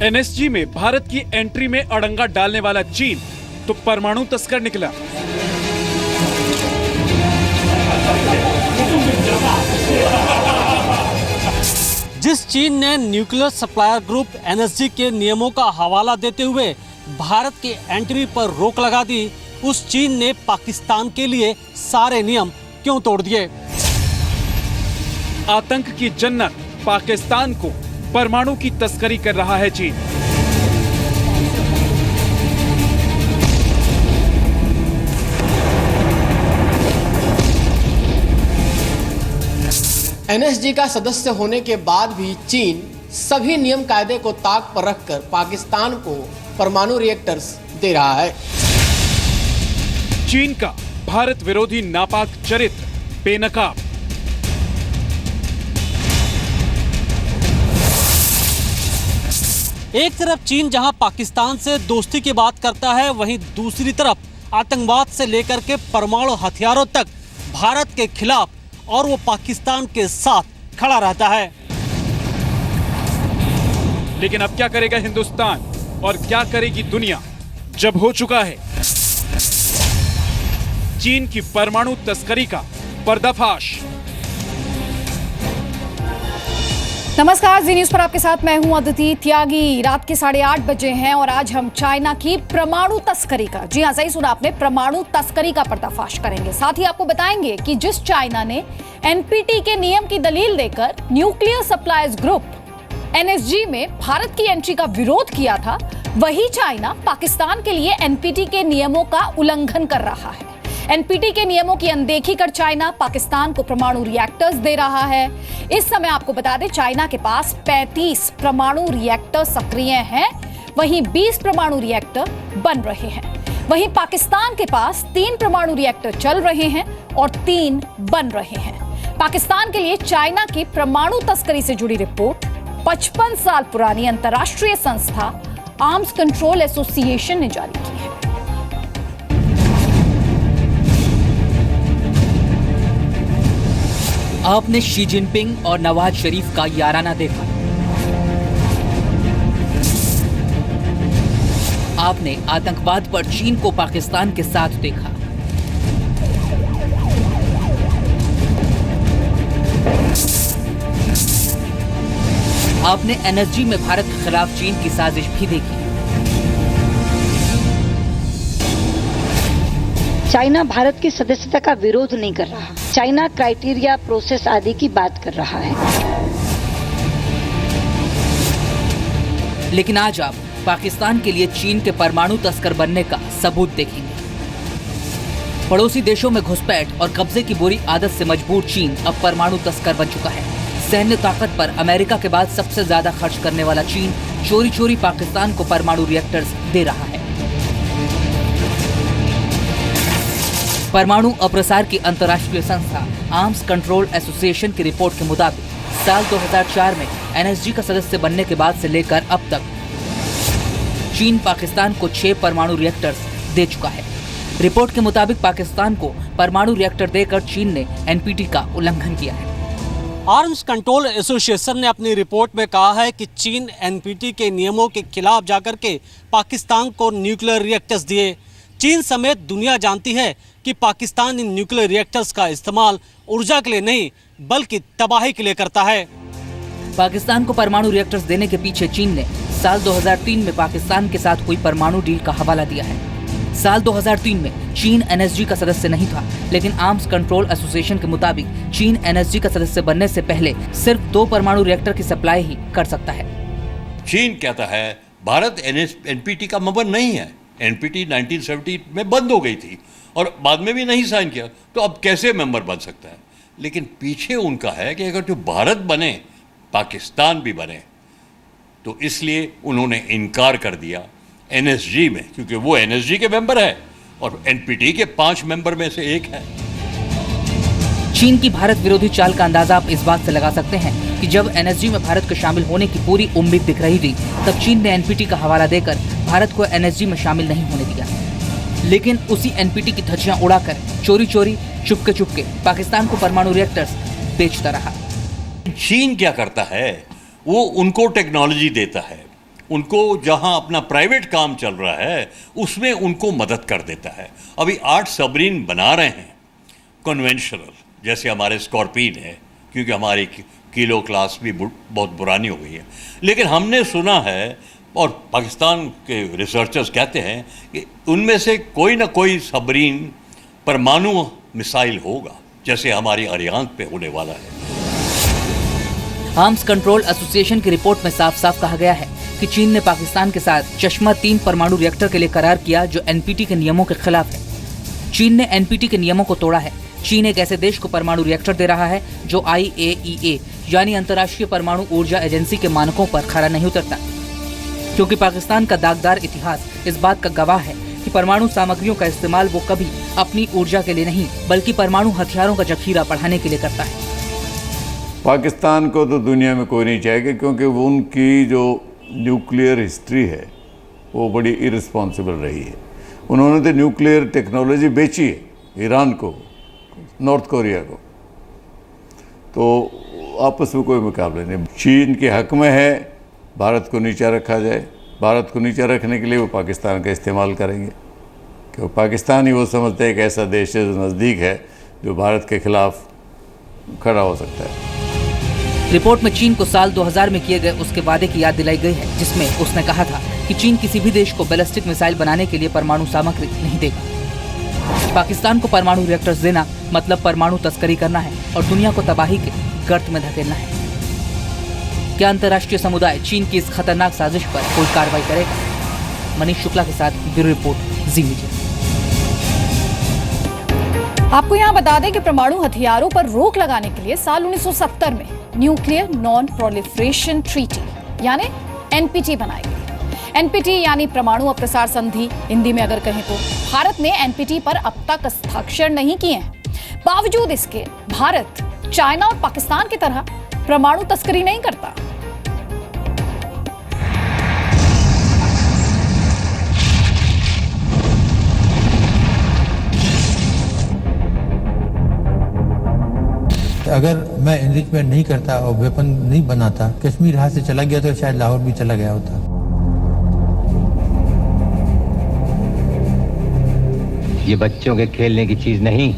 NSG में भारत की entry में अड़ंगा डालने वाला चीन तो परमाणु तस्कर निकला। जिस चीन ने न्यूक्लियर सप्लायर ग्रुप एनएसजी के नियमों का हवाला देते हुए भारत के एंट्री पर रोक लगा दी, उस चीन ने पाकिस्तान के लिए सारे नियम क्यों तोड़ दिए? आतंक की जन्नत पाकिस्तान को परमाणु की तस्करी कर रहा है चीन। एनएसजी का सदस्य होने के बाद भी चीन सभी नियम कायदे को ताक पर रखकर पाकिस्तान को परमाणु रिएक्टर्स दे रहा है। चीन का भारत विरोधी नापाक चरित्र बेनकाब। एक तरफ चीन जहां पाकिस्तान से दोस्ती की बात करता है, वहीं दूसरी तरफ आतंकवाद से लेकर के परमाणु हथियारों तक भारत के खिलाफ और वो पाकिस्तान के साथ खड़ा रहता है। लेकिन अब क्या करेगा हिंदुस्तान और क्या करेगी दुनिया जब हो चुका है चीन की परमाणु तस्करी का पर्दाफाश। नमस्कार, जी न्यूज पर आपके साथ मैं हूं अदिति त्यागी। रात के 8:30 बजे हैं और आज हम चाइना की परमाणु तस्करी का, जी हां सही सुना आपने, परमाणु तस्करी का पर्दाफाश करेंगे। साथ ही आपको बताएंगे कि जिस चाइना ने एनपीटी के नियम की दलील देकर न्यूक्लियर सप्लायर्स ग्रुप एनएसजी में भारत की एंट्री का विरोध किया था, वही चाइना पाकिस्तान के लिए एनपीटी के नियमों का उल्लंघन कर रहा है। एनपीटी के नियमों की अनदेखी कर चाइना पाकिस्तान को परमाणु रिएक्टर्स दे रहा है। इस समय आपको बता दें, चाइना के पास 35 परमाणु रिएक्टर सक्रिय हैं, वहीं 20 परमाणु रिएक्टर बन रहे हैं। वहीं पाकिस्तान के पास 3 परमाणु रिएक्टर चल रहे हैं और 3 बन रहे हैं। पाकिस्तान के लिए चाइना की परमाणु तस्करी से जुड़ी रिपोर्ट 55 साल पुरानी अंतर्राष्ट्रीय संस्था आर्म्स कंट्रोल एसोसिएशन ने जारी की है। आपने शी जिनपिंग और नवाज शरीफ का याराना देखा। आपने आतंकवाद पर चीन को पाकिस्तान के साथ देखा। आपने एनएसजी में भारत के खिलाफ चीन की साजिश भी देखी। चाइना भारत की सदस्यता का विरोध नहीं कर रहा। चाइना क्राइटेरिया, प्रोसेस आदि की बात कर रहा है। लेकिन आज आप पाकिस्तान के लिए चीन के परमाणु तस्कर बनने का सबूत देखेंगे। पड़ोसी देशों में घुसपैठ और कब्जे की बुरी आदत से मजबूर चीन अब परमाणु तस्कर बन चुका है। सैन्य ताकत पर अमेरिका के बाद सबसे ज्यादा खर्च करने वाला चीन चोरी चोरी पाकिस्तान को परमाणु रिएक्टर्स दे रहा है। परमाणु अप्रसार की अंतर्राष्ट्रीय संस्था आर्म्स कंट्रोल एसोसिएशन की रिपोर्ट के मुताबिक साल 2004 में एनएसजी का सदस्य बनने के बाद से लेकर अब तक चीन पाकिस्तान को 6 परमाणु रिएक्टर्स दे चुका है। रिपोर्ट के मुताबिक पाकिस्तान को परमाणु रिएक्टर देकर चीन ने एनपीटी का उल्लंघन किया है। आर्म्स कंट्रोल एसोसिएशन ने अपनी रिपोर्ट में कहा है कि चीन एनपीटी के नियमों के खिलाफ जाकर के पाकिस्तान को न्यूक्लियर रिएक्टर्स दिए। चीन समेत दुनिया जानती है कि पाकिस्तान इन न्यूक्लियर रिएक्टर्स का इस्तेमाल ऊर्जा के लिए नहीं बल्कि तबाही के लिए करता है। पाकिस्तान को परमाणु रिएक्टर्स देने के पीछे चीन ने साल 2003 में पाकिस्तान के साथ हुई परमाणु डील का हवाला दिया है। साल 2003 में चीन एनएसजी का सदस्य नहीं था, लेकिन आर्म्स कंट्रोल एसोसिएशन के मुताबिक चीन एनएसजी का सदस्य बनने से पहले सिर्फ 2 परमाणु रिएक्टर की सप्लाई ही कर सकता है। चीन कहता है भारत एनपीटी का मेंबर नहीं है। एनपीटी 1970 में बंद हो गई थी और बाद में भी नहीं साइन किया, तो अब कैसे मेंबर बन सकता है? लेकिन पीछे उनका है कि अगर जो भारत बने, पाकिस्तान भी बने, तो इसलिए उन्होंने इनकार कर दिया एनएसजी में, क्योंकि वो एनएसजी के मेंबर है और एनपीटी के 5 मेंबर में से एक है। चीन की भारत विरोधी चाल का अंदाजा आप इस बात से लगा सकते हैं कि जब एनएसजी में भारत के शामिल होने की पूरी उम्मीद दिख रही थी, तब चीन ने एनपीटी का हवाला देकर भारत को एनएसजी में शामिल नहीं होने दिया। लेकिन उसी एनपीटी की धज्जियां उड़ाकर चोरी चोरी चुपके चुपके पाकिस्तान को परमाणु रिएक्टर्स बेचता रहा। चीन क्या करता है, वो उनको टेक्नोलॉजी देता है, उनको जहां अपना प्राइवेट काम चल रहा है उसमें उनको मदद कर देता है। अभी 8 सबमरीन बना रहे हैं कन्वेंशनल, जैसे हमारे स्कॉर्पिन है, क्योंकि हमारी किलो क्लास भी बहुत पुरानी हो गई है। लेकिन हमने सुना है और पाकिस्तान के रिसर्चर्स कहते हैं कि उनमें से कोई ना कोई सबमरीन परमाणु मिसाइल होगा, जैसे हमारी अरियान पे होने वाला है। आर्म्स कंट्रोल एसोसिएशन की रिपोर्ट में साफ साफ कहा गया है कि चीन ने पाकिस्तान के साथ चश्मा 3 परमाणु रिएक्टर के लिए करार किया जो एनपीटी के नियमों के खिलाफ है। चीन ने एनपीटी के नियमों को तोड़ा है। चीन एक ऐसे देश को परमाणु रिएक्टर दे रहा है जो IAEA यानी अंतर्राष्ट्रीय परमाणु ऊर्जा एजेंसी के मानकों पर खरा नहीं उतरता, क्योंकि पाकिस्तान का दागदार इतिहास इस बात का गवाह है कि परमाणु सामग्रियों का इस्तेमाल वो कभी अपनी ऊर्जा के लिए नहीं बल्कि परमाणु हथियारों का जखीरा बढ़ाने के लिए करता है। पाकिस्तान को तो दुनिया में कोई नहीं चाहेगा, क्योंकि वो उनकी जो न्यूक्लियर हिस्ट्री है वो बड़ी इररिस्पॉन्सिबल रही है। उन्होंने तो न्यूक्लियर टेक्नोलॉजी बेची है ईरान को, नॉर्थ कोरिया को, तो आपस में कोई मुकाबला नहीं। चीन के हक में है भारत को नीचा रखा जाए। भारत को नीचा रखने के लिए वो पाकिस्तान का इस्तेमाल करेंगे, क्योंकि पाकिस्तान ही वो समझते हैं एक ऐसा देश है जो नज़दीक है जो भारत के खिलाफ खड़ा हो सकता है। रिपोर्ट में चीन को साल 2000 में किए गए उसके वादे की याद दिलाई गई है, जिसमें उसने कहा था कि चीन किसी भी देश को बैलिस्टिक मिसाइल बनाने के लिए परमाणु सामग्री नहीं देगा। पाकिस्तान को परमाणु रिएक्टर्स देना मतलब परमाणु तस्करी करना है और दुनिया को तबाही के गर्त में धकेलना है। क्या अंतर्राष्ट्रीय समुदाय चीन की इस खतरनाक साजिश पर कोई कार्रवाई करेगा? मनीष शुक्ला के साथ ब्यूरो रिपोर्ट, जी मीडिया। आपको यहाँ बता दें कि परमाणु हथियारों पर रोक लगाने के लिए साल 1970 में न्यूक्लियर नॉन प्रोलिफरेशन ट्रीटी यानी एनपीटी बनाई गई। एनपीटी यानी परमाणु अप्रसार संधि हिंदी में अगर कहें तो। भारत ने एनपीटी पर अब तक हस्ताक्षर नहीं किए हैं। बावजूद इसके भारत चाइना और पाकिस्तान की तरह परमाणु तस्करी नहीं करता। अगर मैं एनरिचमेंट नहीं करता और वेपन नहीं बनाता, कश्मीर हाथ से चला गया तो शायद लाहौर भी चला गया होता। ये बच्चों के खेलने की चीज नहीं।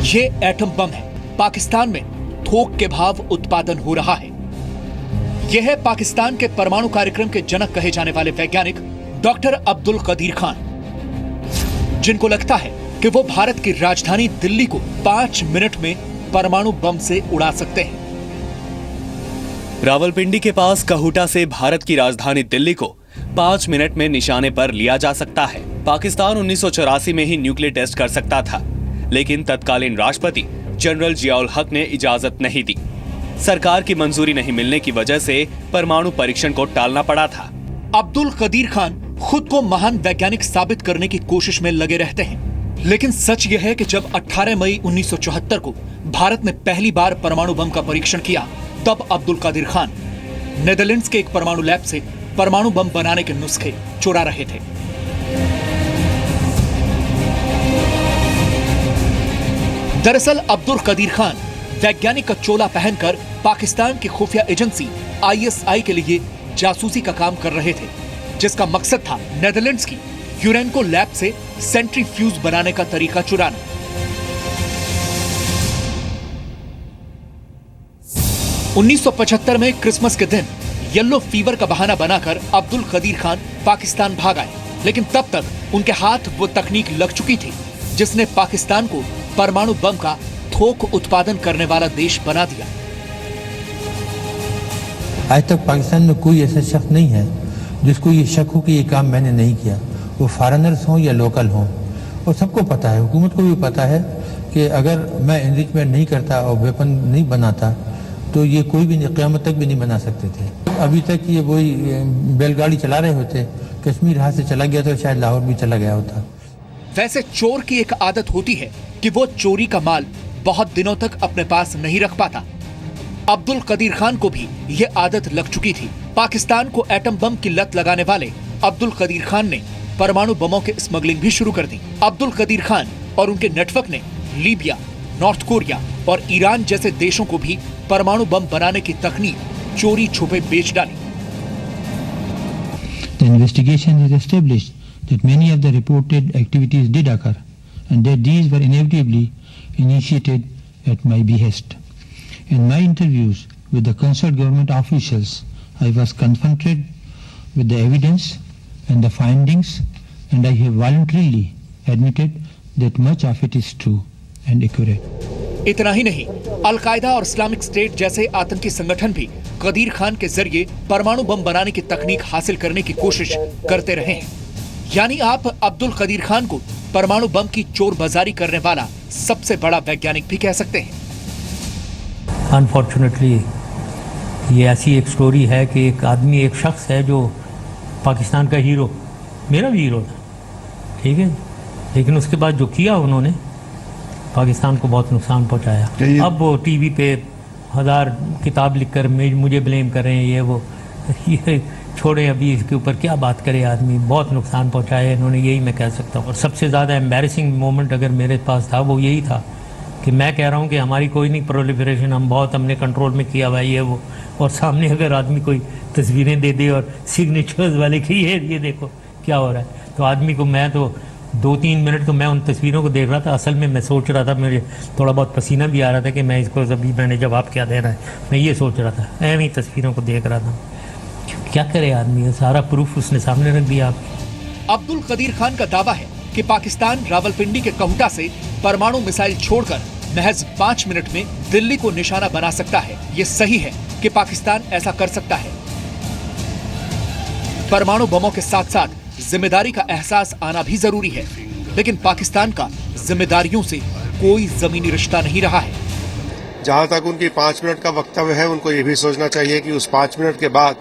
ये एटम बम है। पाकिस्तान में थोक के भाव उत्पादन हो रहा है। यह है पाकिस्तान के परमाणु कार्यक्रम के जनक कहे जाने वाले वैज्ञानिक डॉक्टर अब्दुल कदीर खान, जिनको लगता है कि वो भारत की राजधानी दिल्ली को 5 मिनट में परमाणु बम से उड़ा सकते हैं। रावलपिंडी के पास कहूटा से भारत की राजधानी दिल्ली को 5 मिनट में निशाने पर लिया जा सकता है। पाकिस्तान 1984 में ही न्यूक्लियर टेस्ट कर सकता था, लेकिन तत्कालीन राष्ट्रपति जनरल जियाउल हक ने इजाजत नहीं दी। सरकार की मंजूरी नहीं मिलने की वजह से परमाणु परीक्षण को टालना पड़ा था। अब्दुल कदीर खान खुद को महान वैज्ञानिक साबित करने की कोशिश में लगे रहते हैं, लेकिन सच यह है कि जब 18 मई 1974 को भारत ने पहली बार परमाणु बम का परीक्षण किया, तब अब्दुल कदीर खान नेदरलैंड्स के एक परमाणु लैब से परमाणु बम बनाने के नुस्खे चुरा रहे थे। दरअसल अब्दुल कदीर खान वैज्ञानिक का चोला पहनकर पाकिस्तान की खुफिया एजेंसी ISI के लिए जासूसी का काम कर रहे थे, जिसका मकसद था नेदरलैंड्स की यूरेनको लैब से सेंट्रीफ्यूज बनाने का तरीका चुराना। उन्नीस 1975 में क्रिसमस के दिन येलो फीवर का बहाना बनाकर अब्दुल कदीर खान पाकिस्तान भाग आए, लेकिन तब तक उनके हाथ वो तकनीक लग चुकी थी जिसने पाकिस्तान को परमाणु बम का थोक उत्पादन करने वाला देश बना दिया। आज तक पाकिस्तान में कोई ऐसा शख्स नहीं है जिसको ये शक हो कि ये काम मैंने नहीं किया, वो फॉरेनर्स हों या लोकल हों। और सबको पता है, हुकूमत को भी पता है कि अगर मैं एनरिचमेंट नहीं करता और वेपन नहीं बनाता तो ये कोई भी क़यामत तक भी नहीं बना सकते थे। अभी तक ये वही बैलगाड़ी चला रहे होते, कश्मीर हाथ से चला गया तो शायद लाहौर भी चला गया होता। वैसे चोर की एक आदत होती है कि वो चोरी का माल बहुत दिनों तक अपने पास नहीं रख पाता। अब्दुल कदीर खान को भी ये आदत लग चुकी थी। पाकिस्तान को एटम बम की लत लगाने वाले अब्दुल कदीर खान ने परमाणु बमों के स्मगलिंग भी शुरू कर दी। अब्दुल कदीर खान और उनके नेटवर्क ने लीबिया, नॉर्थ कोरिया और ईरान जैसे देशों को भी परमाणु बम बनाने की तकनीक चोरी छुपे बेच डाली। The investigation has established that many of the reported activities did occur and that these were inevitably initiated at my behest. In my interviews with the concerned government officials, I was confronted with the evidence and the findings, and I have voluntarily admitted that much of it is true and accurate. इतना ही नहीं, al Qaeda और Islamic state जैसे आतंकी संगठन भी कदीर खान के जरिए परमाणु बम बनाने की तकनीक हासिल करने की कोशिश करते रहे हैं। यानी आप अब्दुल कदीर खान को परमाणु बम की चोर बाजारी करने वाला सबसे बड़ा वैज्ञानिक भी कह सकते हैं। अनफॉर्चुनेटली ये ऐसी एक स्टोरी है कि एक आदमी, एक शख्स है जो पाकिस्तान का हीरो, मेरा भी हीरो था, ठीक है, लेकिन उसके बाद जो किया उन्होंने पाकिस्तान को बहुत नुकसान पहुंचाया। अब वो टीवी पे 1000 किताब लिखकर मुझे ब्लेम कर रहे हैं, ये छोड़ें, अभी इसके ऊपर क्या बात करे आदमी, बहुत नुकसान पहुंचाया इन्होंने, यही मैं कह सकता हूँ। और सबसे ज़्यादा एम्बैरेसिंग मोमेंट अगर मेरे पास था वो यही था कि मैं कह रहा हूँ कि हमारी कोई नहीं प्रोलिफरेशन, हमने कंट्रोल में किया हुआ है वो, और सामने अगर आदमी कोई तस्वीरें दे दे और सिग्नेचर्स वाले की ये देखो क्या हो रहा है, तो आदमी को, मैं तो 2-3 मिनट तो मैं उन तस्वीरों को देख रहा था। असल में मैं सोच रहा था, मुझे थोड़ा बहुत पसीना भी आ रहा था कि मैं इसको अभी मैंने जवाब क्या देना है, मैं ये सोच रहा था, ऐसे ही तस्वीरों को देख रहा था। क्या करे आदमी, सारा प्रूफ उसने सामने रख दिया। अब्दुल कदीर खान का दावा है कि पाकिस्तान रावलपिंडी के कहूटा से परमाणु मिसाइल छोड़कर महज 5 मिनट में दिल्ली को निशाना बना सकता है। ये सही है कि पाकिस्तान ऐसा कर सकता है। परमाणु बमों के साथ साथ जिम्मेदारी का एहसास आना भी जरूरी है, लेकिन पाकिस्तान का जिम्मेदारियों से कोई जमीनी रिश्ता नहीं रहा है। जहां तक उनकी 5 मिनट का वक्तव्य है, उनको ये भी सोचना चाहिए कि उस 5 मिनट के बाद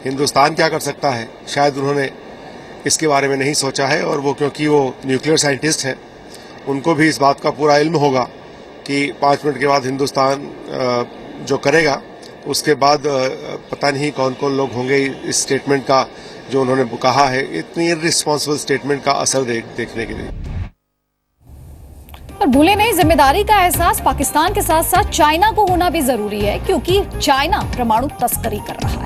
हिंदुस्तान क्या कर सकता है। शायद उन्होंने इसके बारे में नहीं सोचा है, और वो क्योंकि वो न्यूक्लियर साइंटिस्ट हैं, उनको भी इस बात का पूरा इल्म होगा कि 5 मिनट के बाद हिंदुस्तान जो करेगा, उसके बाद पता नहीं कौन कौन लोग होंगे इस स्टेटमेंट का जो उन्होंने कहा है, इतनी इररिस्पॉन्सिबल स्टेटमेंट का असर देखने के लिए। और भूले नहीं, जिम्मेदारी का एहसास पाकिस्तान के साथ साथ चाइना को होना भी जरूरी है, क्योंकि चाइना परमाणु तस्करी कर रहा है।